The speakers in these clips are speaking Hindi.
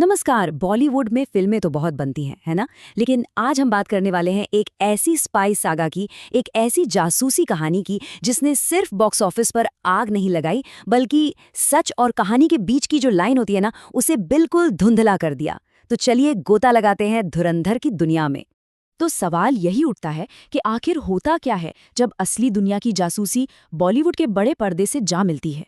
नमस्कार। बॉलीवुड में फिल्में तो बहुत बनती हैं, है ना? लेकिन आज हम बात करने वाले हैं एक ऐसी स्पाई सागा की, एक ऐसी जासूसी कहानी की जिसने सिर्फ बॉक्स ऑफिस पर आग नहीं लगाई, बल्कि सच और कहानी के बीच की जो लाइन होती है ना, उसे बिल्कुल धुंधला कर दिया। तो चलिए गोता लगाते हैं धुरंधर की दुनिया में। तो सवाल यही उठता है कि आखिर होता क्या है जब असली दुनिया की जासूसी बॉलीवुड के बड़े पर्दे से जा मिलती है।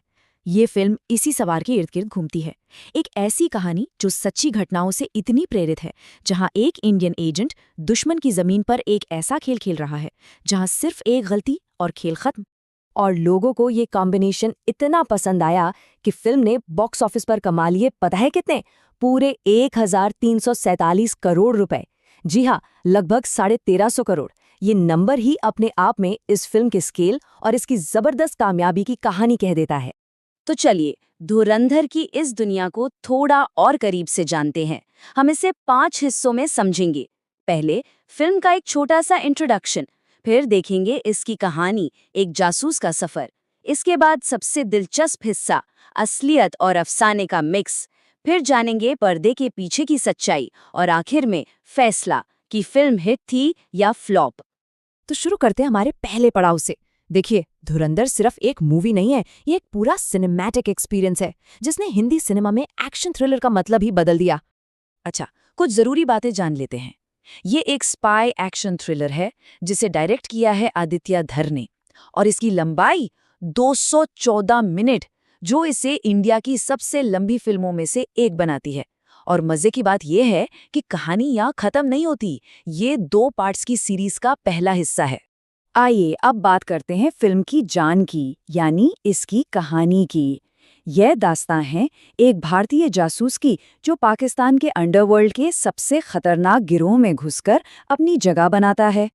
ये फिल्म इसी सवाल के इर्द गिर्द घूमती है। एक ऐसी कहानी जो सच्ची घटनाओं से इतनी प्रेरित है, जहां एक इंडियन एजेंट दुश्मन की जमीन पर एक ऐसा खेल खेल रहा है जहां सिर्फ एक गलती और खेल खत्म। और लोगों को ये कॉम्बिनेशन इतना पसंद आया कि फिल्म ने बॉक्स ऑफिस पर कमा लिए पता है कितने? पूरे 1347 करोड़ रुपए। जी हाँ, लगभग 1350 करोड़। ये नंबर ही अपने आप में इस फिल्म के स्केल और इसकी जबरदस्त कामयाबी की कहानी कह देता है। तो चलिए धुरंधर की इस दुनिया को थोड़ा और करीब से जानते हैं। हम इसे 5 हिस्सों में समझेंगे। पहले फिल्म का एक छोटा सा इंट्रोडक्शन, फिर देखेंगे इसकी कहानी, एक जासूस का सफर। इसके बाद सबसे दिलचस्प हिस्सा, असलियत और अफसाने का मिक्स। फिर जानेंगे पर्दे के पीछे की सच्चाई और आखिर में फैसला कि फिल्म हिट थी या फ्लॉप। तो शुरू करते हैं हमारे पहले पड़ाव से। देखिए, धुरंधर सिर्फ एक मूवी नहीं है, ये एक पूरा सिनेमैटिक एक्सपीरियंस है जिसने हिंदी सिनेमा में एक्शन थ्रिलर का मतलब ही बदल दिया। अच्छा, कुछ जरूरी बातें जान लेते हैं। ये एक स्पाई एक्शन थ्रिलर है जिसे डायरेक्ट किया है आदित्य धर ने, और इसकी लंबाई 214 मिनट, जो इसे इंडिया की सबसे लंबी फिल्मों में से एक बनाती है। और मजे की बात यह है कि कहानी यहाँ खत्म नहीं होती, ये 2 पार्ट्स की सीरीज का पहला हिस्सा है। आइए अब बात करते हैं फिल्म की जान की, यानी इसकी कहानी की। यह दास्तां है एक भारतीय जासूस की जो पाकिस्तान के अंडरवर्ल्ड के सबसे खतरनाक गिरोह में घुसकर अपनी जगह बनाता है।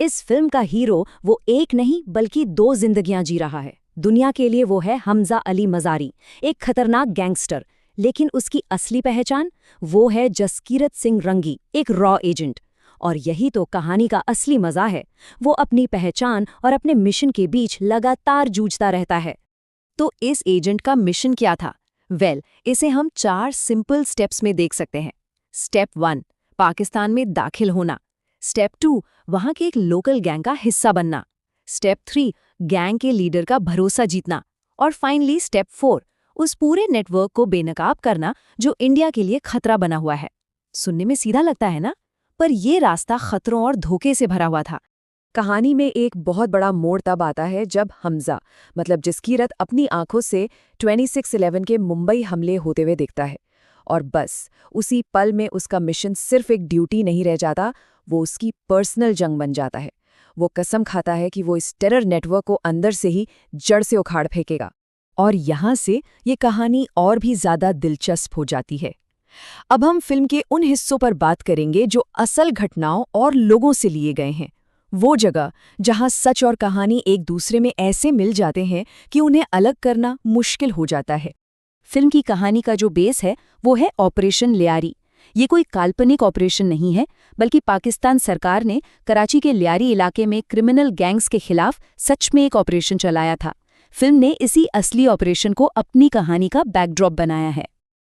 इस फिल्म का हीरो वो एक नहीं बल्कि 2 जिंदगियां जी रहा है। दुनिया के लिए वो है हमजा अली मज़ारी, एक खतरनाक गैंगस्टर, लेकिन उसकी असली पहचान वो है जसकीरत सिंह रंगी, एक रॉ एजेंट। और यही तो कहानी का असली मजा है। वो अपनी पहचान और अपने मिशन के बीच लगातार जूझता रहता है। तो इस एजेंट का मिशन क्या था? इसे हम 4 सिंपल स्टेप्स में देख सकते हैं। स्टेप 1, पाकिस्तान में दाखिल होना। स्टेप 2, वहां के एक लोकल गैंग का हिस्सा बनना। स्टेप 3, गैंग के लीडर का भरोसा जीतना। और फाइनली स्टेप 4, उस पूरे नेटवर्क को बेनकाब करना जो इंडिया के लिए खतरा बना हुआ है। सुनने में सीधा लगता है ना, पर यह रास्ता खतरों और धोखे से भरा हुआ था। कहानी में एक बहुत बड़ा मोड़ तब आता है जब हमजा, मतलब जसकीरत, अपनी आंखों से 26/11 के मुंबई हमले होते हुए दिखता है। और बस उसी पल में उसका मिशन सिर्फ एक ड्यूटी नहीं रह जाता, वो उसकी पर्सनल जंग बन जाता है। वो कसम खाता है कि वो इस टेरर नेटवर्क को अंदर से ही जड़ से उखाड़ फेंकेगा। और यहाँ से ये कहानी और भी ज्यादा दिलचस्प हो जाती है। अब हम फिल्म के उन हिस्सों पर बात करेंगे जो असल घटनाओं और लोगों से लिए गए हैं। वो जगह जहां सच और कहानी एक दूसरे में ऐसे मिल जाते हैं कि उन्हें अलग करना मुश्किल हो जाता है। फिल्म की कहानी का जो बेस है वो है ऑपरेशन लियारी। ये कोई काल्पनिक ऑपरेशन नहीं है, बल्कि पाकिस्तान सरकार ने कराची के लियारी इलाके में क्रिमिनल गैंग्स के खिलाफ सच में एक ऑपरेशन चलाया था। फिल्म ने इसी असली ऑपरेशन को अपनी कहानी का बैकड्रॉप बनाया है।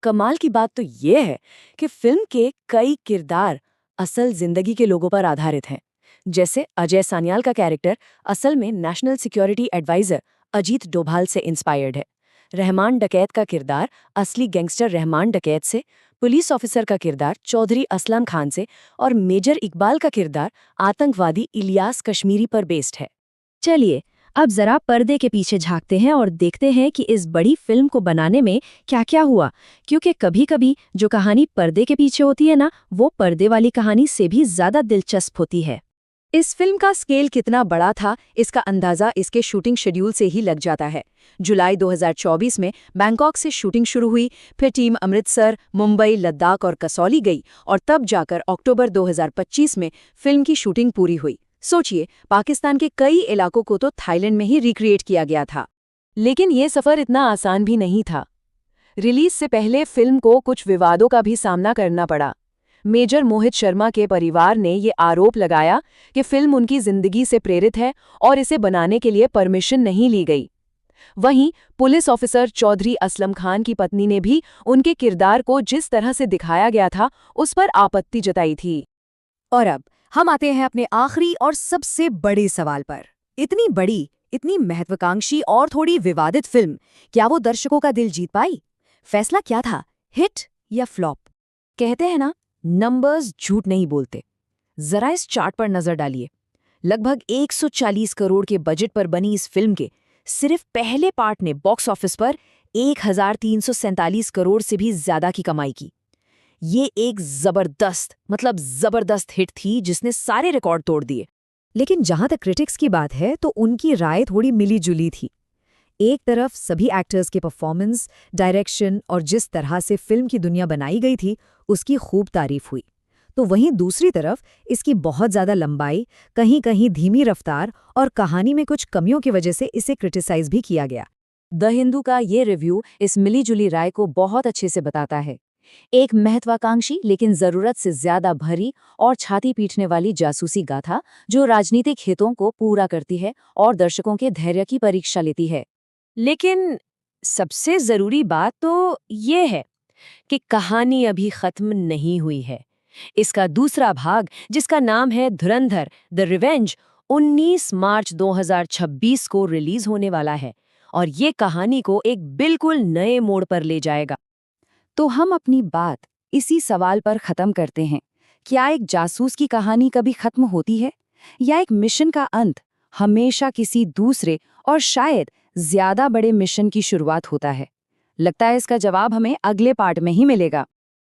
कमाल की बात तो ये है कि फिल्म के कई किरदार असल जिंदगी के लोगों पर आधारित हैं। जैसे अजय सान्याल का कैरेक्टर असल में national security advisor Ajit Doval से इंस्पायर्ड है। रहमान डकैत का किरदार असली गैंगस्टर रहमान डकैत से, पुलिस ऑफिसर का किरदार चौधरी असलम खान से, और मेजर इकबाल का किरदार आतंकवादी इलियास कश्मीरी पर बेस्ड है। चलिए अब जरा पर्दे के पीछे झांकते हैं और देखते हैं कि इस बड़ी फिल्म को बनाने में क्या क्या हुआ, क्योंकि कभी-कभी जो कहानी पर्दे के पीछे होती है ना, वो पर्दे वाली कहानी से भी ज्यादा दिलचस्प होती है। इस फिल्म का स्केल कितना बड़ा था, इसका अंदाजा इसके शूटिंग शेड्यूल से ही लग जाता है। जुलाई 2024 में बैंकॉक से शूटिंग शुरू हुई, फिर टीम अमृतसर, मुंबई, लद्दाख और कसौली गई, और तब जाकर अक्टूबर 2025 में फिल्म की शूटिंग पूरी हुई। सोचिए, पाकिस्तान के कई इलाकों को तो थाईलैंड में ही रिक्रिएट किया गया था। लेकिन ये सफर इतना आसान भी नहीं था। रिलीज से पहले फिल्म को कुछ विवादों का भी सामना करना पड़ा। मेजर मोहित शर्मा के परिवार ने ये आरोप लगाया कि फिल्म उनकी जिंदगी से प्रेरित है और इसे बनाने के लिए परमिशन नहीं ली गई। वहीं पुलिस ऑफिसर चौधरी असलम खान की पत्नी ने भी उनके किरदार को जिस तरह से दिखाया गया था उस पर आपत्ति जताई थी। और अब हम आते हैं अपने आखिरी और सबसे बड़े सवाल पर। इतनी बड़ी, इतनी महत्वाकांक्षी और थोड़ी विवादित फिल्म, क्या वो दर्शकों का दिल जीत पाई? फैसला क्या था, हिट या फ्लॉप? कहते हैं ना, नंबर्स झूठ नहीं बोलते। जरा इस चार्ट पर नजर डालिए। लगभग 140 करोड़ के बजट पर बनी इस फिल्म के सिर्फ पहले पार्ट ने बॉक्स ऑफिस पर 1347 करोड़ से भी ज्यादा की कमाई की। ये एक जबरदस्त हिट थी जिसने सारे रिकॉर्ड तोड़ दिए। लेकिन जहां तक क्रिटिक्स की बात है तो उनकी राय थोड़ी मिली-जुली थी। एक तरफ सभी एक्टर्स के परफॉर्मेंस, डायरेक्शन और जिस तरह से फिल्म की दुनिया बनाई गई थी उसकी खूब तारीफ हुई। तो वहीं दूसरी तरफ इसकी बहुत ज्यादा लंबाई, कहीं-कहीं धीमी रफ्तार और कहानी में कुछ कमियों की वजह से इसे क्रिटिसाइज भी किया गया। द हिंदू का ये रिव्यू इस मिली-जुली राय को बहुत अच्छे से बताता है। एक महत्वाकांक्षी लेकिन जरूरत से ज्यादा भरी और छाती पीटने वाली जासूसी गाथा जो राजनीतिक हितों को पूरा करती है और दर्शकों के धैर्य की परीक्षा लेती है। लेकिन सबसे जरूरी बात तो ये है कि कहानी अभी खत्म नहीं हुई है। इसका दूसरा भाग, जिसका नाम है धुरंधर द रिवेंज, 19 मार्च 2026 को रिलीज होने वाला है और ये कहानी को एक बिल्कुल नए मोड़ पर ले जाएगा। तो हम अपनी बात इसी सवाल पर खत्म करते हैं। क्या एक जासूस की कहानी कभी खत्म होती है, या एक मिशन का अंत हमेशा किसी दूसरे और शायद ज्यादा बड़े मिशन की शुरुआत होता है? लगता है इसका जवाब हमें अगले पार्ट में ही मिलेगा।